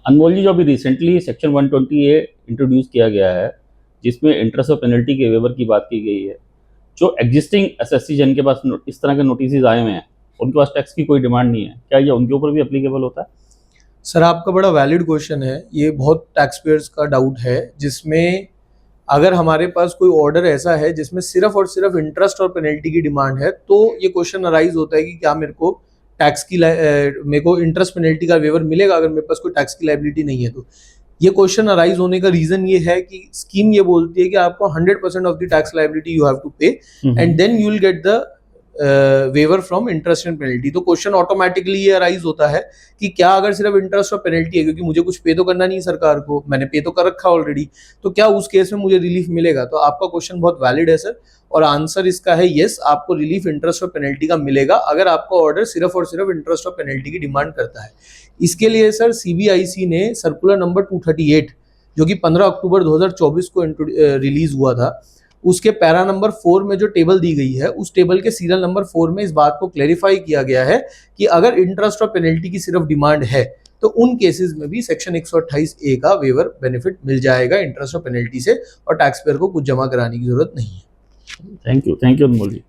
अनमोल जी, जो अभी recently section 120A introduce किया गया है, जिसमें इंटरेस्ट और पेनल्टी के वेवर की बात की गई है, जो एग्जिस्टिंग एसएससी जिनके पास इस तरह के नोटिस आए हुए हैं, उनके पास टैक्स की कोई डिमांड नहीं है, क्या ये उनके ऊपर भी एप्लीकेबल होता है? सर, आपका बड़ा वैलिड क्वेश्चन है। ये बहुत टैक्स पेयर्स का डाउट है, जिसमें अगर हमारे पास कोई ऑर्डर ऐसा है जिसमें सिर्फ और सिर्फ इंटरेस्ट और पेनल्टी की डिमांड है, तो ये क्वेश्चन अराइज होता है कि क्या मेरे को इंटरेस्ट पेनल्टी का वेवर मिलेगा अगर मेरे पास कोई टैक्स की लायबिलिटी नहीं है। तो ये क्वेश्चन अराइज होने का रीजन ये है कि स्कीम ये बोलती है कि आपको 100% of the tax liability you have to pay and then you will get the waiver from interest and penalty. तो क्वेश्चन ऑटोमेटिकली ये अराइज होता है कि क्या अगर सिर्फ इंटरेस्ट और पेनल्टी है, क्योंकि मुझे कुछ पे तो करना नहीं सरकार को, मैंने पे तो कर रखा ऑलरेडी, तो क्या उस केस में मुझे रिलीफ मिलेगा? तो आपका क्वेश्चन बहुत वैलिड है सर, और आंसर इसका है यस, आपको रिलीफ इंटरेस्ट और पेनल्टी का मिलेगा अगर आपका ऑर्डर सिर्फ और सिर्फ इंटरेस्ट और पेनल्टी की डिमांड करता है। इसके लिए सर सीबीआईसी ने सर्कुलर नंबर 238, जो कि 15 अक्टूबर 2024 को रिलीज हुआ था, उसके पैरा नंबर 4 में जो टेबल दी गई है, उस टेबल के सीरियल नंबर 4 में इस बात को क्लेरिफाई किया गया है कि अगर इंटरेस्ट और पेनल्टी की सिर्फ डिमांड है तो उन केसेस में भी सेक्शन 128A का वेवर बेनिफिट मिल जाएगा इंटरेस्ट और पेनल्टी से, और टैक्स पेयर को कुछ जमा कराने की जरूरत नहीं है। Thank you Anmol ji.